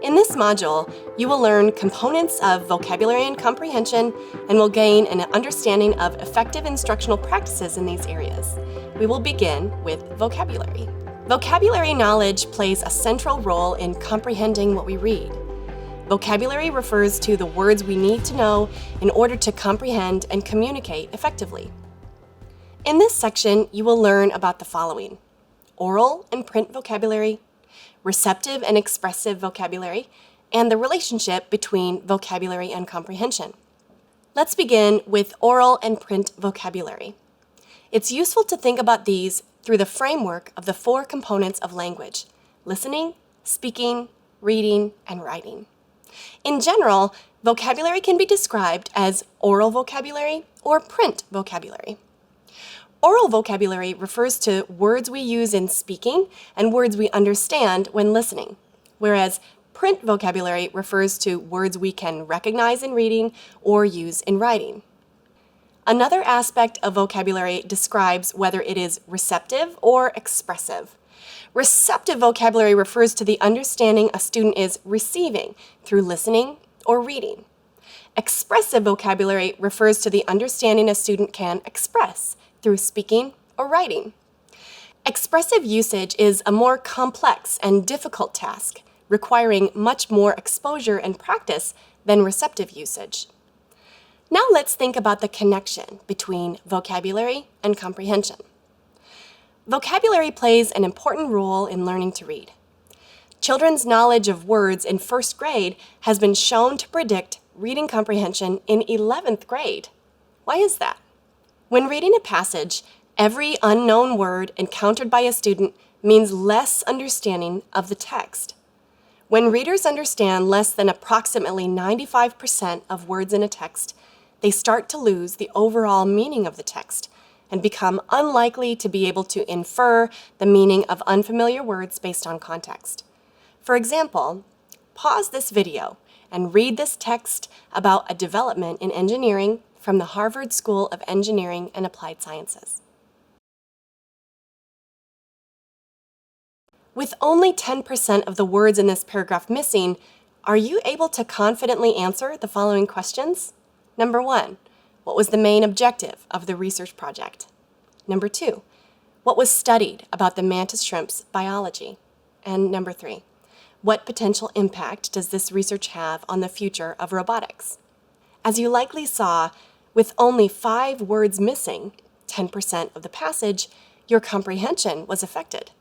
In this module, you will learn components of vocabulary and comprehension and will gain an understanding of effective instructional practices in these areas. We will begin with vocabulary. Vocabulary knowledge plays a central role in comprehending what we read. Vocabulary refers to the words we need to know in order to comprehend and communicate effectively. In this section, you will learn about the following: oral and print vocabulary, receptive and expressive vocabulary, and the relationship between vocabulary and comprehension. Let's begin with oral and print vocabulary. It's useful to think about these through the framework of the four components of language: listening, speaking, reading, and writing. In general, vocabulary can be described as oral vocabulary or print vocabulary. Oral vocabulary refers to words we use in speaking and words we understand when listening, whereas print vocabulary refers to words we can recognize in reading or use in writing. Another aspect of vocabulary describes whether it is receptive or expressive. Receptive vocabulary refers to the understanding a student is receiving through listening or reading. Expressive vocabulary refers to the understanding a student can express through speaking or writing. Expressive usage is a more complex and difficult task, requiring much more exposure and practice than receptive usage. Now let's think about the connection between vocabulary and comprehension. Vocabulary plays an important role in learning to read. Children's knowledge of words in first grade has been shown to predict reading comprehension in 11th grade. Why is that? When reading a passage, every unknown word encountered by a student means less understanding of the text. When readers understand less than approximately 95% of words in a text, they start to lose the overall meaning of the text and become unlikely to be able to infer the meaning of unfamiliar words based on context. For example, pause this video and read this text about a development in engineering from the Harvard School of Engineering and Applied Sciences. With only 10% of the words in this paragraph missing, are you able to confidently answer the following questions? Number 1, what was the main objective of the research project? Number 2, what was studied about the mantis shrimp's biology? And number 3, what potential impact does this research have on the future of robotics? As you likely saw, with only 5 words missing, 10% of the passage, your comprehension was affected.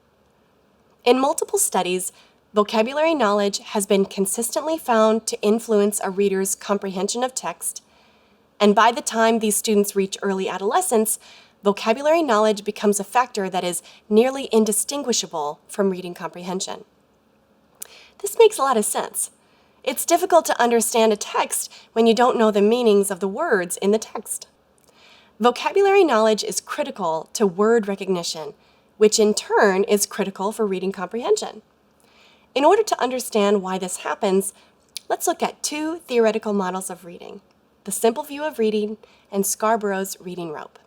In multiple studies, vocabulary knowledge has been consistently found to influence a reader's comprehension of text, and by the time these students reach early adolescence, vocabulary knowledge becomes a factor that is nearly indistinguishable from reading comprehension. This makes a lot of sense. It's difficult to understand a text when you don't know the meanings of the words in the text. Vocabulary knowledge is critical to word recognition, which in turn is critical for reading comprehension. In order to understand why this happens, let's look at 2 theoretical models of reading: the simple view of reading and Scarborough's reading rope.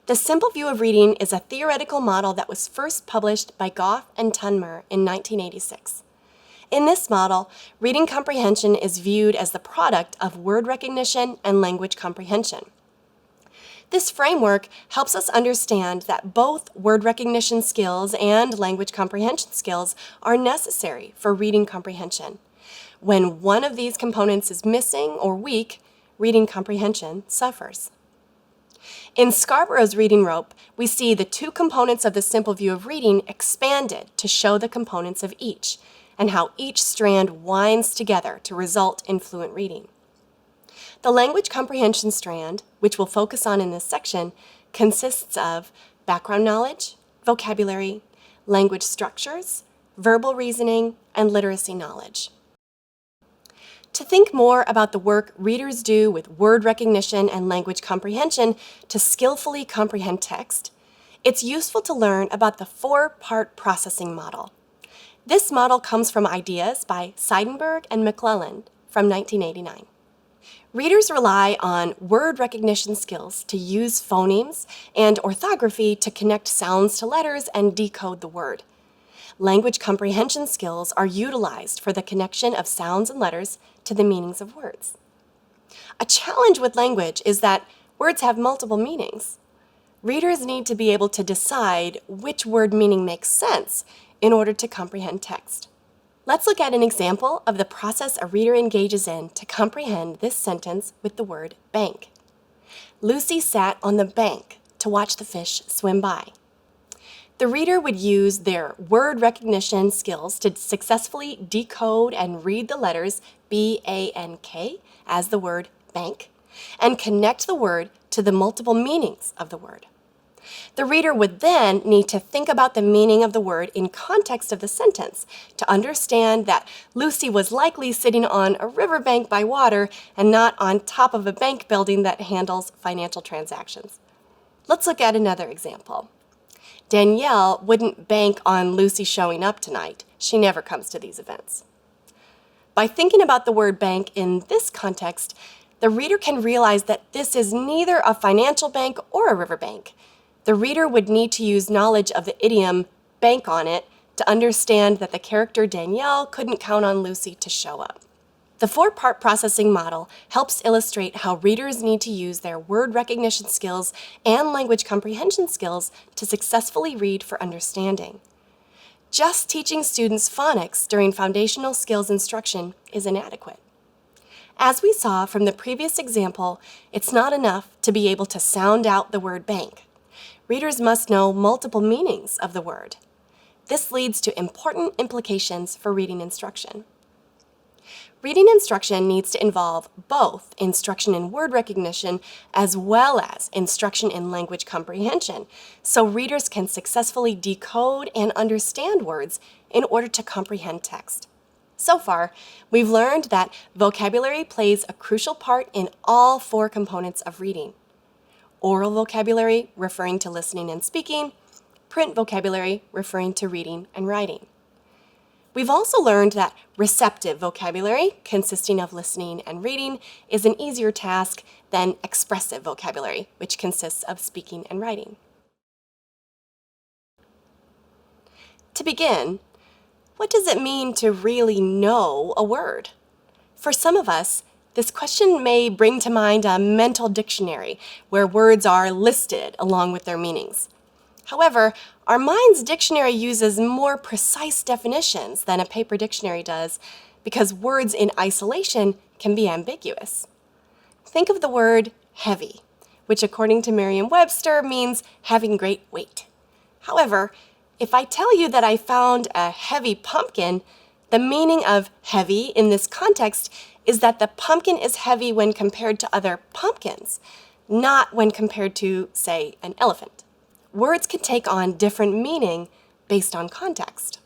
The simple view of reading is a theoretical model that was first published by Goff and Tunmer in 1986. In this model, reading comprehension is viewed as the product of word recognition and language comprehension. This framework helps us understand that both word recognition skills and language comprehension skills are necessary for reading comprehension. When one of these components is missing or weak, reading comprehension suffers. In Scarborough's reading rope, we see the 2 components of the simple view of reading expanded to show the components of each, and how each strand winds together to result in fluent reading. The language comprehension strand, which we'll focus on in this section, consists of background knowledge, vocabulary, language structures, verbal reasoning, and literacy knowledge. To think more about the work readers do with word recognition and language comprehension to skillfully comprehend text, it's useful to learn about the 4-part processing model. This model comes from ideas by Seidenberg and McClelland from 1989. Readers rely on word recognition skills to use phonemes and orthography to connect sounds to letters and decode the word. language comprehension skills are utilized for the connection of sounds and letters to the meanings of words. A challenge with language is that words have multiple meanings. Readers need to be able to decide which word meaning makes sense in order to comprehend text. Let's look at an example of the process a reader engages in to comprehend this sentence with the word bank. Lucy sat on the bank to watch the fish swim by. The reader would use their word recognition skills to successfully decode and read the letters B, A, and K as the word bank, and connect the word to the multiple meanings of the word. The reader would then need to think about the meaning of the word in context of the sentence to understand that Lucy was likely sitting on a riverbank by water and not on top of a bank building that handles financial transactions. Let's look at another example. Danielle wouldn't bank on Lucy showing up tonight. She never comes to these events. By thinking about the word bank in this context, the reader can realize that this is neither a financial bank or a riverbank. The reader would need to use knowledge of the idiom bank on it to understand that the character Danielle couldn't count on Lucy to show up. The four-part processing model helps illustrate how readers need to use their word recognition skills and language comprehension skills to successfully read for understanding. Just teaching students phonics during foundational skills instruction is inadequate. As we saw from the previous example, it's not enough to be able to sound out the word bank. Readers must know multiple meanings of the word. This leads to important implications for reading instruction. Reading instruction needs to involve both instruction in word recognition as well as instruction in language comprehension, so readers can successfully decode and understand words in order to comprehend text. So far, we've learned that vocabulary plays a crucial part in all four components of reading. Oral vocabulary, referring to listening and speaking, print vocabulary, referring to reading and writing. We've also learned that receptive vocabulary, consisting of listening and reading, is an easier task than expressive vocabulary, which consists of speaking and writing. To begin, what does it mean to really know a word? For some of us, this question may bring to mind a mental dictionary where words are listed along with their meanings. However, our mind's dictionary uses more precise definitions than a paper dictionary does because words in isolation can be ambiguous. Think of the word heavy, which according to Merriam-Webster means having great weight. However, if I tell you that I found a heavy pumpkin, the meaning of heavy in this context is that the pumpkin is heavy when compared to other pumpkins, not when compared to, say, an elephant. Words can take on different meaning based on context.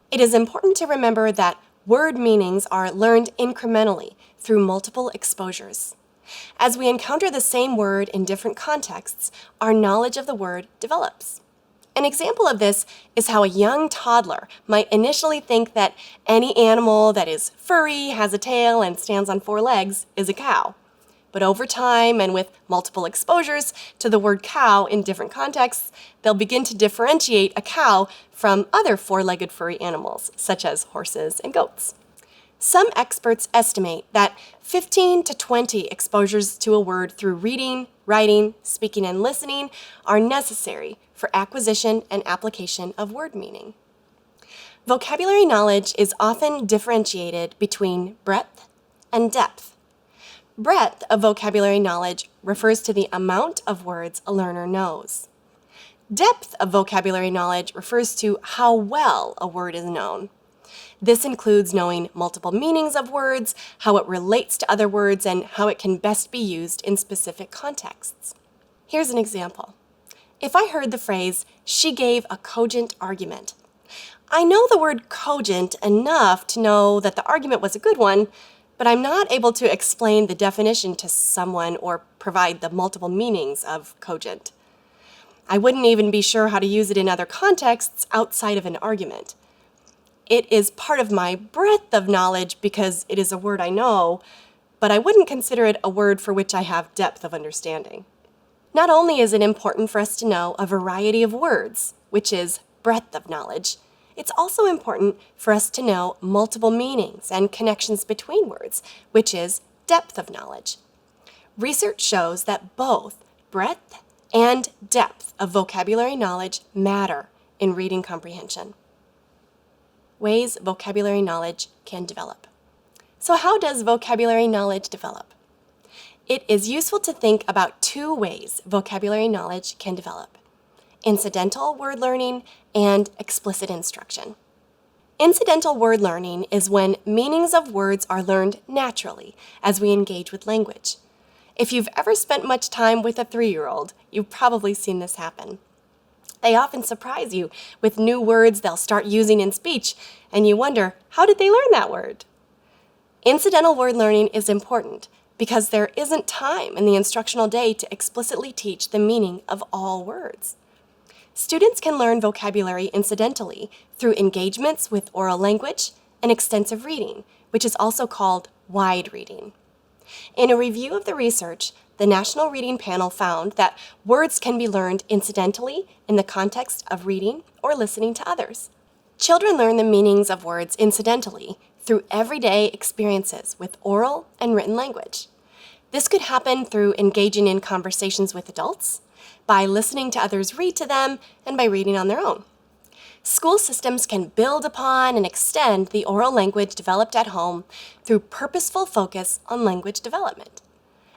It is important to remember that word meanings are learned incrementally through multiple exposures. As we encounter the same word in different contexts, our knowledge of the word develops. An example of this is how a young toddler might initially think that any animal that is furry, has a tail, and stands on four legs is a cow. But over time and with multiple exposures to the word cow in different contexts, they'll begin to differentiate a cow from other four-legged furry animals, such as horses and goats. Some experts estimate that 15 to 20 exposures to a word through reading, writing, speaking, and listening are necessary for acquisition and application of word meaning. Vocabulary knowledge is often differentiated between breadth and depth. Breadth of vocabulary knowledge refers to the amount of words a learner knows. Depth of vocabulary knowledge refers to how well a word is known. This includes knowing multiple meanings of words, how it relates to other words, and how it can best be used in specific contexts. Here's an example. If I heard the phrase, "she gave a cogent argument," I know the word cogent enough to know that the argument was a good one, but I'm not able to explain the definition to someone or provide the multiple meanings of cogent. I wouldn't even be sure how to use it in other contexts outside of an argument. It is part of my breadth of knowledge because it is a word I know, but I wouldn't consider it a word for which I have depth of understanding. Not only is it important for us to know a variety of words, which is breadth of knowledge, It's also important for us to know multiple meanings and connections between words, which is depth of knowledge. Research shows that both breadth and depth of vocabulary knowledge matter in reading comprehension. Ways vocabulary knowledge can develop. So how does vocabulary knowledge develop? It is useful to think about two ways vocabulary knowledge can develop: incidental word learning and explicit instruction. Incidental word learning is when meanings of words are learned naturally as we engage with language. If you've ever spent much time with a 3-year-old, you've probably seen this happen. They often surprise you with new words they'll start using in speech, and you wonder, how did they learn that word? Incidental word learning is important because there isn't time in the instructional day to explicitly teach the meaning of all words. Students can learn vocabulary incidentally through engagements with oral language and extensive reading, which is also called wide reading. In a review of the research, the National Reading Panel found that words can be learned incidentally in the context of reading or listening to others. Children learn the meanings of words incidentally through everyday experiences with oral and written language. This could happen through engaging in conversations with adults, by listening to others read to them, and by reading on their own. School systems can build upon and extend the oral language developed at home through purposeful focus on language development.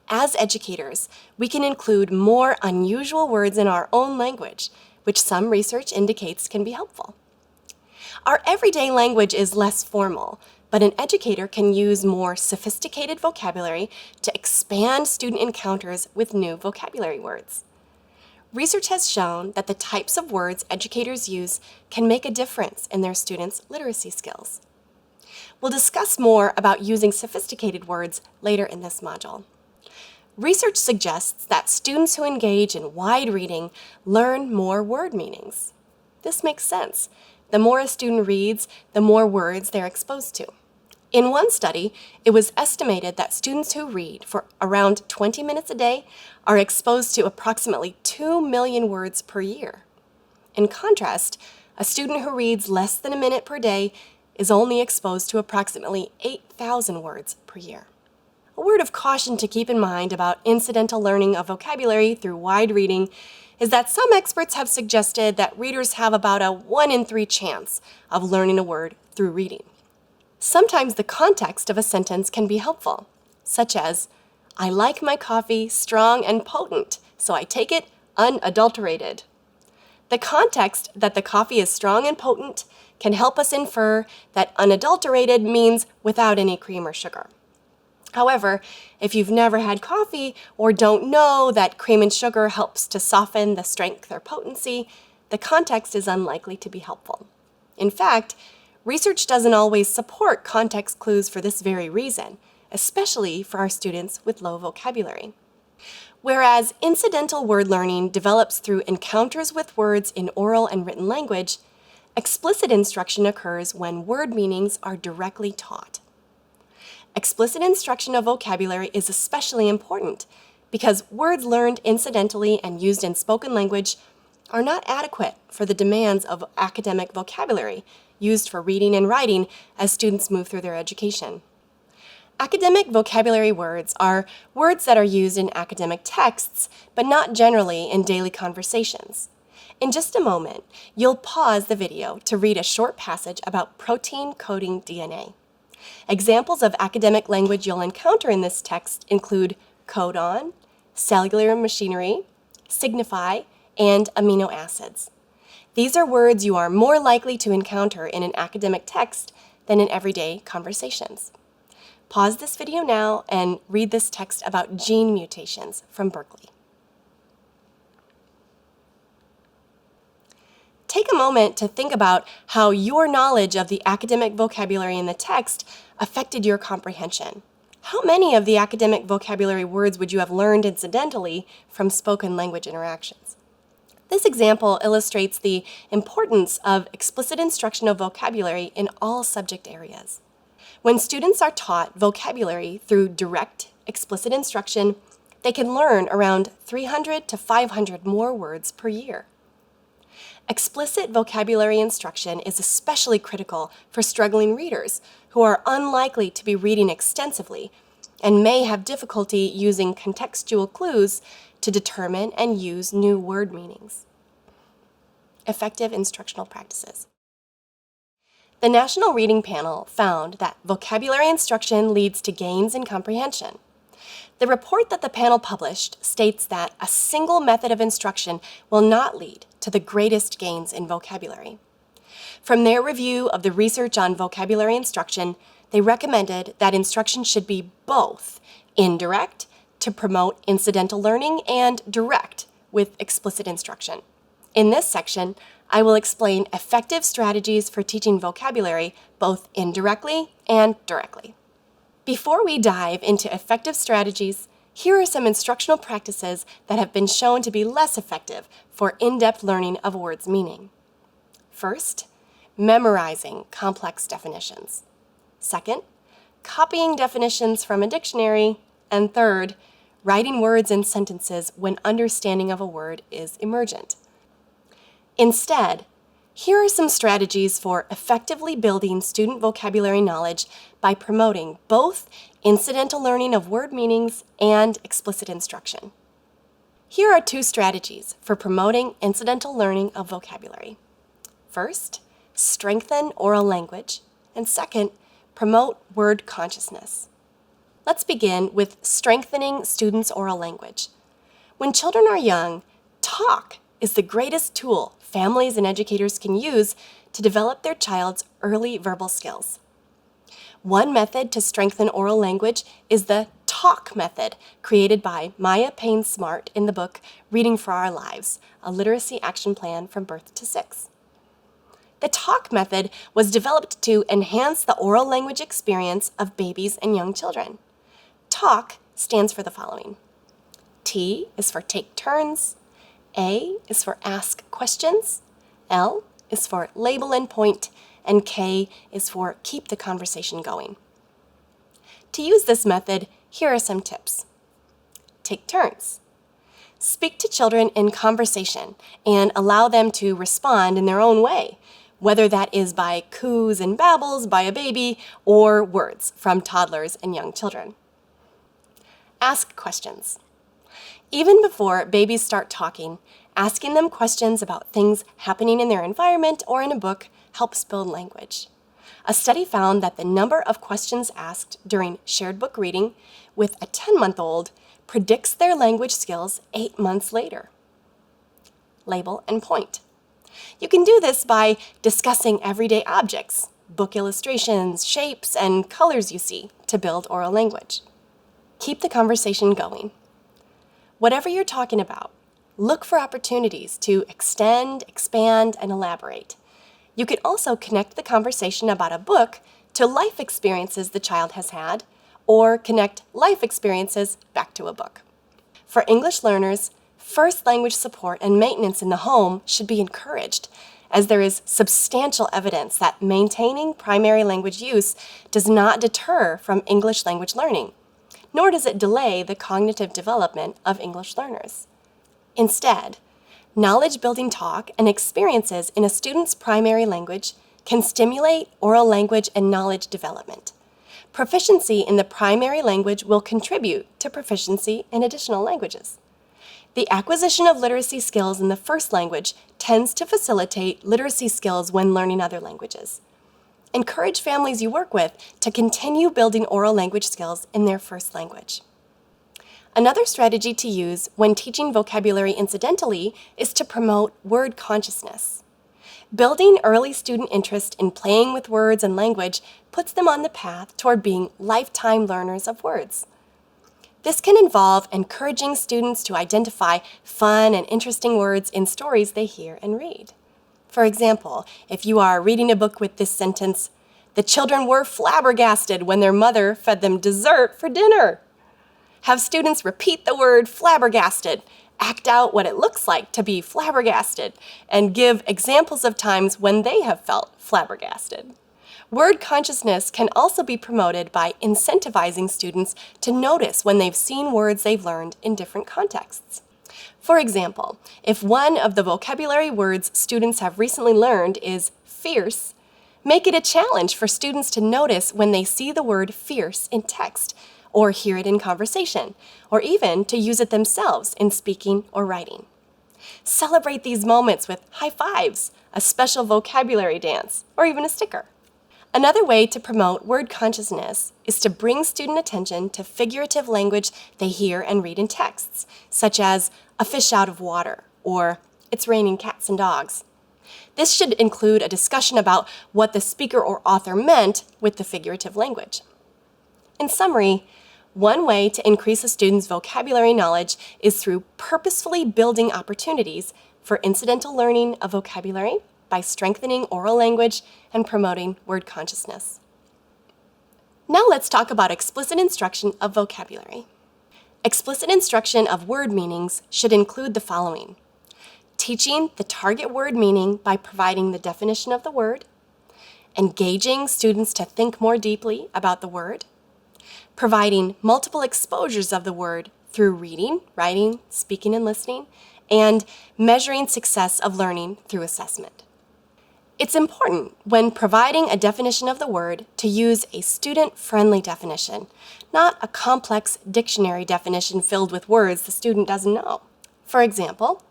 As educators, we can include more unusual words in our own language, which some research indicates can be helpful. Our everyday language is less formal, but an educator can use more sophisticated vocabulary to expand student encounters with new vocabulary words. Research has shown that the types of words educators use can make a difference in their students' literacy skills. We'll discuss more about using sophisticated words later in this module. Research suggests that students who engage in wide reading learn more word meanings. This makes sense. The more a student reads, the more words they're exposed to. In one study, it was estimated that students who read for around 20 minutes a day are exposed to approximately 2 million words per year. In contrast, a student who reads less than a minute per day is only exposed to approximately 8,000 words per year. A word of caution to keep in mind about incidental learning of vocabulary through wide reading is that some experts have suggested that readers have about a 1 in 3 chance of learning a word through reading. Sometimes the context of a sentence can be helpful, such as, "I like my coffee strong and potent, so I take it unadulterated." The context that the coffee is strong and potent can help us infer that unadulterated means without any cream or sugar. However, if you've never had coffee or don't know that cream and sugar helps to soften the strength or potency, the context is unlikely to be helpful. In fact, research doesn't always support context clues for this very reason, especially for our students with low vocabulary. Whereas incidental word learning develops through encounters with words in oral and written language, explicit instruction occurs when word meanings are directly taught. Explicit instruction of vocabulary is especially important because words learned incidentally and used in spoken language are not adequate for the demands of academic vocabulary used for reading and writing as students move through their education. Academic vocabulary words are words that are used in academic texts, but not generally in daily conversations. In just a moment, you'll pause the video to read a short passage about protein coding DNA. Examples of academic language you'll encounter in this text include codon, cellular machinery, signify, and amino acids. These are words you are more likely to encounter in an academic text than in everyday conversations. Pause this video now and read this text about gene mutations from Berkeley. Take a moment to think about how your knowledge of the academic vocabulary in the text affected your comprehension. How many of the academic vocabulary words would you have learned incidentally from spoken language interactions? This example illustrates the importance of explicit instruction of vocabulary in all subject areas. When students are taught vocabulary through direct, explicit instruction, they can learn around 300 to 500 more words per year. Explicit vocabulary instruction is especially critical for struggling readers who are unlikely to be reading extensively and may have difficulty using contextual clues to determine and use new word meanings. Effective instructional practices. The National Reading Panel found that vocabulary instruction leads to gains in comprehension. The report that the panel published states that a single method of instruction will not lead to the greatest gains in vocabulary. From their review of the research on vocabulary instruction, they recommended that instruction should be both indirect to promote incidental learning and direct with explicit instruction. In this section, I will explain effective strategies for teaching vocabulary both indirectly and directly. Before we dive into effective strategies, here are some instructional practices that have been shown to be less effective for in-depth learning of a word's meaning. First, memorizing complex definitions. Second, copying definitions from a dictionary. And third, writing words in sentences when understanding of a word is emergent. Instead, here are some strategies for effectively building student vocabulary knowledge by promoting both incidental learning of word meanings and explicit instruction. Here are two strategies for promoting incidental learning of vocabulary. First, strengthen oral language, and second, promote word consciousness. Let's begin with strengthening students' oral language. When children are young, talk is the greatest tool families and educators can use to develop their child's early verbal skills. One method to strengthen oral language is the talk method created by Maya Payne Smart in the book Reading for Our Lives, a literacy action plan from birth to 6. The talk method was developed to enhance the oral language experience of babies and young children. Talk stands for the following. T is for take turns. A is for ask questions, L is for label and point, and K is for keep the conversation going. To use this method, here are some tips. Take turns. Speak to children in conversation and allow them to respond in their own way, whether that is by coos and babbles by a baby or words from toddlers and young children. Ask questions. Even before babies start talking, asking them questions about things happening in their environment or in a book helps build language. A study found that the number of questions asked during shared book reading with a 10-month-old predicts their language skills 8 months later. Label and point. You can do this by discussing everyday objects, book illustrations, shapes, and colors you see to build oral language. Keep the conversation going. Whatever you're talking about, look for opportunities to extend, expand, and elaborate. You could also connect the conversation about a book to life experiences the child has had, or connect life experiences back to a book. For English learners, first language support and maintenance in the home should be encouraged, as there is substantial evidence that maintaining primary language use does not deter from English language learning, nor does it delay the cognitive development of English learners. Instead, knowledge-building talk and experiences in a student's primary language can stimulate oral language and knowledge development. Proficiency in the primary language will contribute to proficiency in additional languages. The acquisition of literacy skills in the first language tends to facilitate literacy skills when learning other languages. Encourage families you work with to continue building oral language skills in their first language. Another strategy to use when teaching vocabulary incidentally is to promote word consciousness. Building early student interest in playing with words and language puts them on the path toward being lifetime learners of words. This can involve encouraging students to identify fun and interesting words in stories they hear and read. For example, if you are reading a book with this sentence, "The children were flabbergasted when their mother fed them dessert for dinner." Have students repeat the word flabbergasted, act out what it looks like to be flabbergasted, and give examples of times when they have felt flabbergasted. Word consciousness can also be promoted by incentivizing students to notice when they've seen words they've learned in different contexts. For example, if one of the vocabulary words students have recently learned is fierce, make it a challenge for students to notice when they see the word fierce in text, or hear it in conversation, or even to use it themselves in speaking or writing. Celebrate these moments with high fives, a special vocabulary dance, or even a sticker. Another way to promote word consciousness is to bring student attention to figurative language they hear and read in texts, such as a fish out of water or it's raining cats and dogs. This should include a discussion about what the speaker or author meant with the figurative language. In summary, one way to increase a student's vocabulary knowledge is through purposefully building opportunities for incidental learning of vocabulary by strengthening oral language and promoting word consciousness. Now let's talk about explicit instruction of vocabulary. Explicit instruction of word meanings should include the following: teaching the target word meaning by providing the definition of the word, engaging students to think more deeply about the word, providing multiple exposures of the word through reading, writing, speaking, and listening, and measuring success of learning through assessment. It's important, when providing a definition of the word, to use a student-friendly definition, not a complex dictionary definition filled with words the student doesn't know. For example,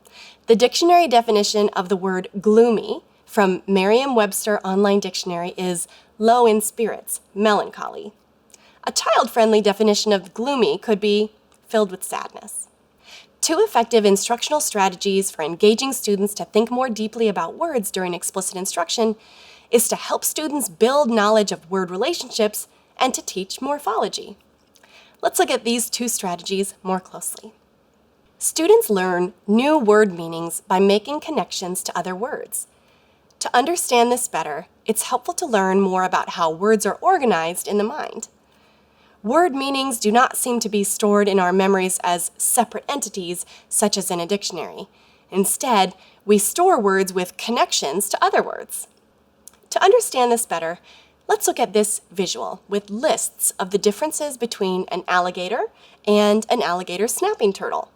the dictionary definition of the word gloomy from Merriam-Webster Online Dictionary is low in spirits, melancholy. A child-friendly definition of gloomy could be filled with sadness. Two effective instructional strategies for engaging students to think more deeply about words during explicit instruction is to help students build knowledge of word relationships and to teach morphology. Let's look at these two strategies more closely. Students learn new word meanings by making connections to other words. To understand this better, it's helpful to learn more about how words are organized in the mind. Word meanings do not seem to be stored in our memories as separate entities, such as in a dictionary. Instead, we store words with connections to other words. To understand this better, let's look at this visual with lists of the differences between an alligator and an alligator snapping turtle.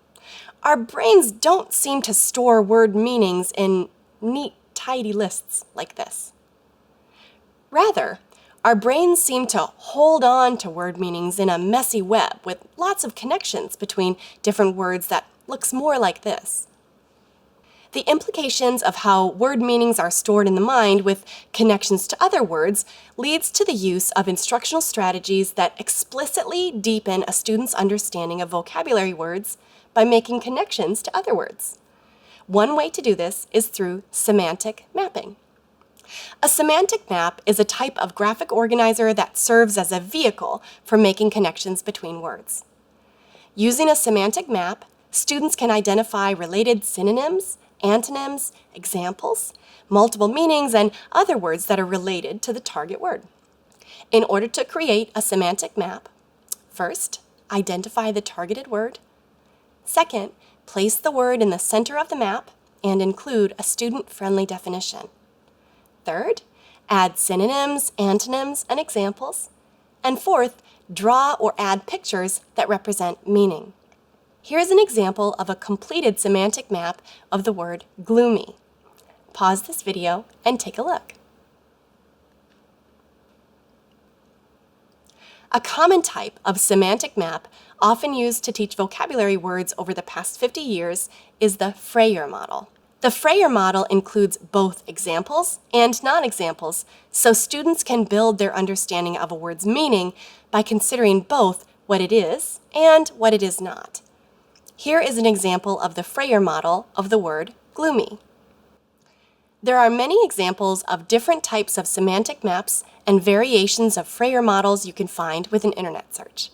Our brains don't seem to store word meanings in neat, tidy lists like this. Rather, our brains seem to hold on to word meanings in a messy web with lots of connections between different words that looks more like this. The implications of how word meanings are stored in the mind with connections to other words leads to the use of instructional strategies that explicitly deepen a student's understanding of vocabulary words by making connections to other words. One way to do this is through semantic mapping. A semantic map is a type of graphic organizer that serves as a vehicle for making connections between words. Using a semantic map, students can identify related synonyms, antonyms, examples, multiple meanings, and other words that are related to the target word. In order to create a semantic map, first, identify the targeted word. Second, place the word in the center of the map and include a student-friendly definition. Third, add synonyms, antonyms, and examples. And fourth, draw or add pictures that represent meaning. Here's an example of a completed semantic map of the word gloomy. Pause this video and take a look. A common type of semantic map often used to teach vocabulary words over the past 50 years is the Freyer model. The Freyer model includes both examples and non-examples, so students can build their understanding of a word's meaning by considering both what it is and what it is not. Here is an example of the Freyer model of the word gloomy. There are many examples of different types of semantic maps and variations of Freyer models you can find with an internet search.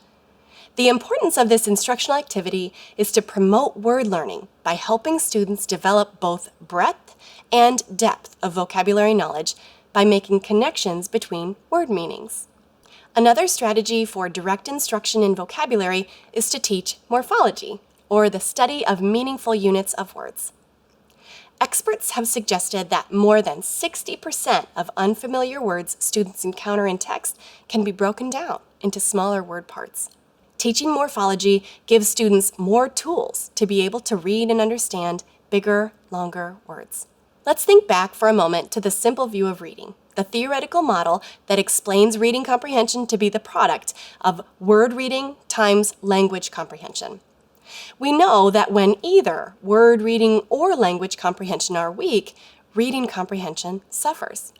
The importance of this instructional activity is to promote word learning by helping students develop both breadth and depth of vocabulary knowledge by making connections between word meanings. Another strategy for direct instruction in vocabulary is to teach morphology, or the study of meaningful units of words. Experts have suggested that more than 60% of unfamiliar words students encounter in text can be broken down into smaller word parts. Teaching morphology gives students more tools to be able to read and understand bigger, longer words. Let's think back for a moment to the simple view of reading, the theoretical model that explains reading comprehension to be the product of word reading times language comprehension. We know that when either word reading or language comprehension are weak, reading comprehension suffers.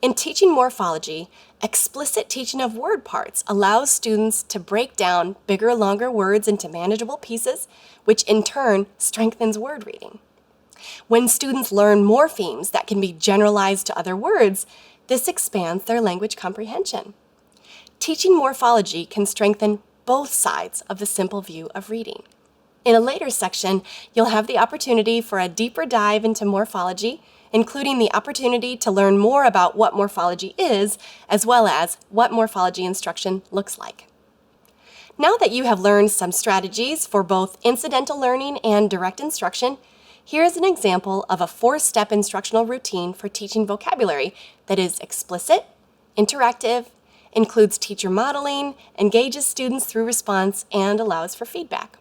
In teaching morphology, explicit teaching of word parts allows students to break down bigger, longer words into manageable pieces, which in turn strengthens word reading. When students learn morphemes that can be generalized to other words, this expands their language comprehension. Teaching morphology can strengthen both sides of the simple view of reading. In a later section, you'll have the opportunity for a deeper dive into morphology, including the opportunity to learn more about what morphology is, as well as what morphology instruction looks like. Now that you have learned some strategies for both incidental learning and direct instruction, here's an example of a 4-step instructional routine for teaching vocabulary that is explicit, interactive, includes teacher modeling, engages students through response, and allows for feedback.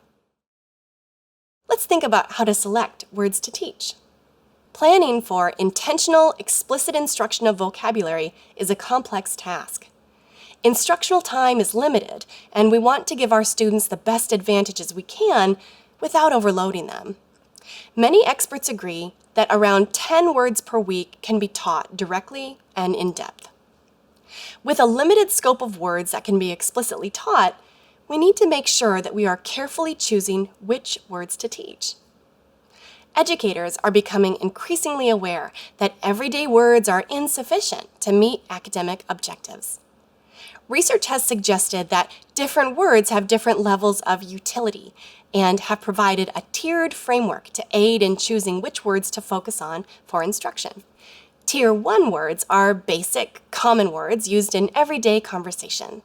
Let's think about how to select words to teach. Planning for intentional, explicit instruction of vocabulary is a complex task. Instructional time is limited, and we want to give our students the best advantages we can without overloading them. Many experts agree that around 10 words per week can be taught directly and in depth. With a limited scope of words that can be explicitly taught, we need to make sure that we are carefully choosing which words to teach. Educators are becoming increasingly aware that everyday words are insufficient to meet academic objectives. Research has suggested that different words have different levels of utility and have provided a tiered framework to aid in choosing which words to focus on for instruction. Tier 1 words are basic, common words used in everyday conversation.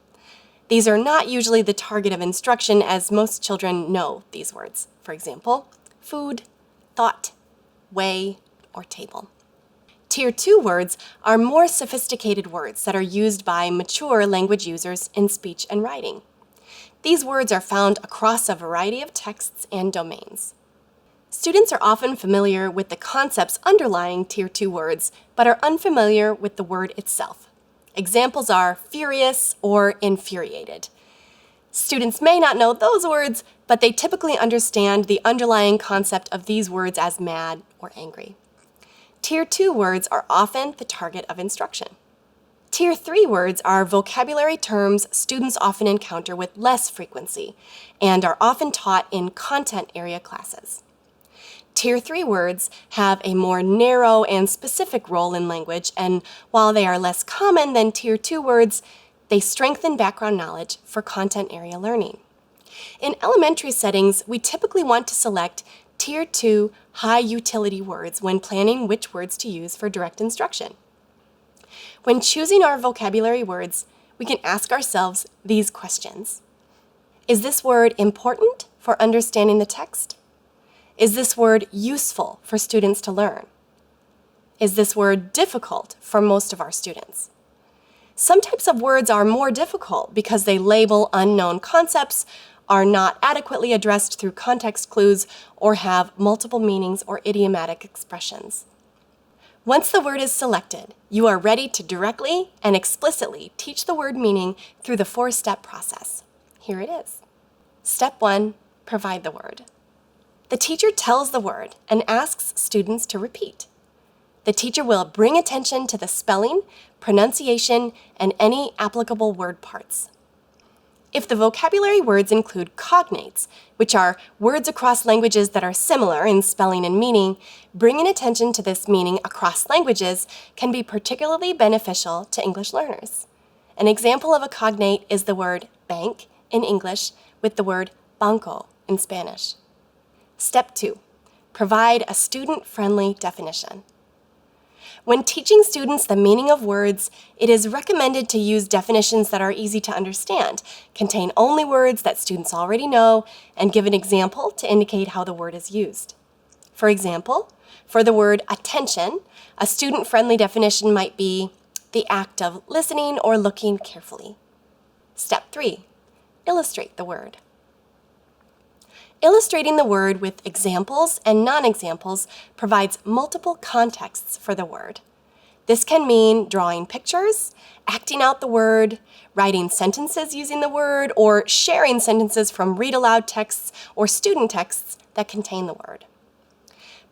These are not usually the target of instruction, as most children know these words. For example, food, thought, way, or table. Tier 2 words are more sophisticated words that are used by mature language users in speech and writing. These words are found across a variety of texts and domains. Students are often familiar with the concepts underlying Tier 2 words, but are unfamiliar with the word itself. Examples are furious or infuriated. Students may not know those words, but they typically understand the underlying concept of these words as mad or angry. Tier 2 words are often the target of instruction. Tier 3 words are vocabulary terms students often encounter with less frequency and are often taught in content area classes. Tier 3 words have a more narrow and specific role in language, and while they are less common than Tier 2 words, they strengthen background knowledge for content area learning. In elementary settings, we typically want to select Tier 2 high utility words when planning which words to use for direct instruction. When choosing our vocabulary words, we can ask ourselves these questions. Is this word important for understanding the text? Is this word useful for students to learn? Is this word difficult for most of our students? Some types of words are more difficult because they label unknown concepts, are not adequately addressed through context clues, or have multiple meanings or idiomatic expressions. Once the word is selected, you are ready to directly and explicitly teach the word meaning through the 4-step process. Here it is. Step 1, provide the word. The teacher tells the word and asks students to repeat. The teacher will bring attention to the spelling, pronunciation, and any applicable word parts. If the vocabulary words include cognates, which are words across languages that are similar in spelling and meaning, bringing attention to this meaning across languages can be particularly beneficial to English learners. An example of a cognate is the word bank in English with the word banco in Spanish. Step 2, provide a student-friendly definition. When teaching students the meaning of words, it is recommended to use definitions that are easy to understand, contain only words that students already know, and give an example to indicate how the word is used. For example, for the word attention, a student-friendly definition might be the act of listening or looking carefully. Step 3, illustrate the word. Illustrating the word with examples and non-examples provides multiple contexts for the word. This can mean drawing pictures, acting out the word, writing sentences using the word, or sharing sentences from read-aloud texts or student texts that contain the word.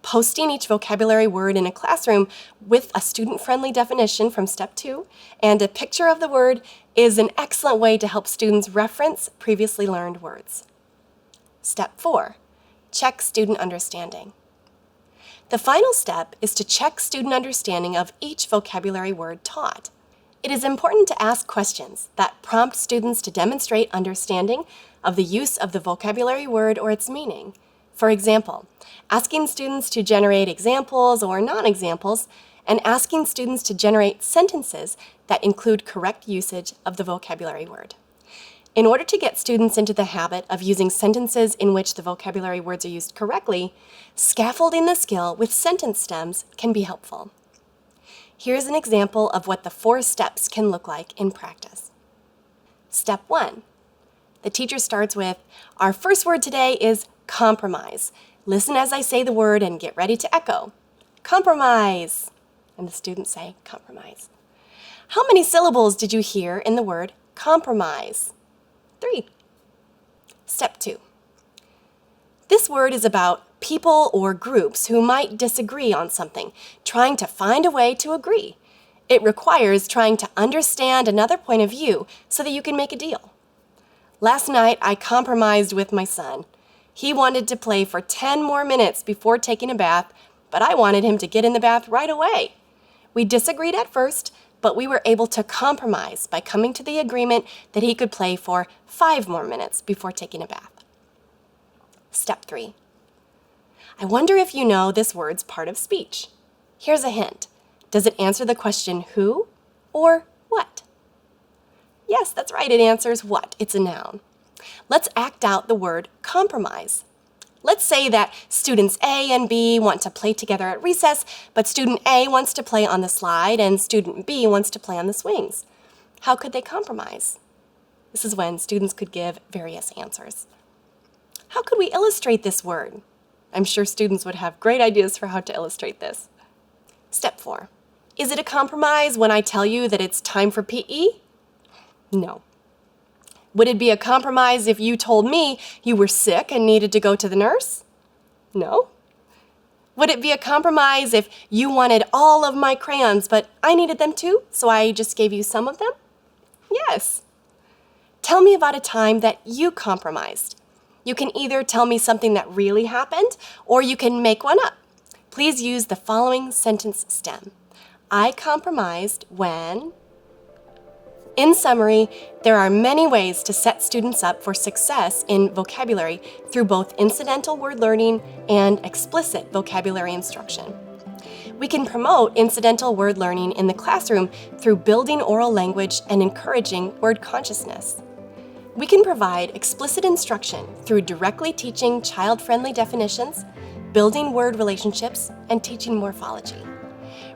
Posting each vocabulary word in a classroom with a student-friendly definition from Step 2 and a picture of the word is an excellent way to help students reference previously learned words. Step 4, check student understanding. The final step is to check student understanding of each vocabulary word taught. It is important to ask questions that prompt students to demonstrate understanding of the use of the vocabulary word or its meaning. For example, asking students to generate examples or non-examples, and asking students to generate sentences that include correct usage of the vocabulary word. In order to get students into the habit of using sentences in which the vocabulary words are used correctly, scaffolding the skill with sentence stems can be helpful. Here's an example of what the 4 steps can look like in practice. Step 1. The teacher starts with, our first word today is compromise. Listen as I say the word and get ready to echo. Compromise. And the students say, compromise. How many syllables did you hear in the word compromise? 3. Step 2. This word is about people or groups who might disagree on something, trying to find a way to agree. It requires trying to understand another point of view so that you can make a deal. Last night, I compromised with my son. He wanted to play for 10 more minutes before taking a bath, but I wanted him to get in the bath right away. We disagreed at first, but we were able to compromise by coming to the agreement that he could play for 5 more minutes before taking a bath. Step 3. I wonder if you know this word's part of speech. Here's a hint. Does it answer the question who or what? Yes, that's right, it answers what. It's a noun. Let's act out the word compromise. Let's say that students A and B want to play together at recess, but student A wants to play on the slide and student B wants to play on the swings. How could they compromise? This is when students could give various answers. How could we illustrate this word? I'm sure students would have great ideas for how to illustrate this. Step 4. Is it a compromise when I tell you that it's time for PE? No. Would it be a compromise if you told me you were sick and needed to go to the nurse? No. Would it be a compromise if you wanted all of my crayons, but I needed them too, so I just gave you some of them? Yes. Tell me about a time that you compromised. You can either tell me something that really happened, or you can make one up. Please use the following sentence stem. I compromised when... In summary, there are many ways to set students up for success in vocabulary through both incidental word learning and explicit vocabulary instruction. We can promote incidental word learning in the classroom through building oral language and encouraging word consciousness. We can provide explicit instruction through directly teaching child-friendly definitions, building word relationships, and teaching morphology.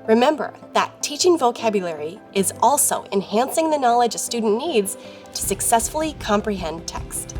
Remember that teaching vocabulary is also enhancing the knowledge a student needs to successfully comprehend text.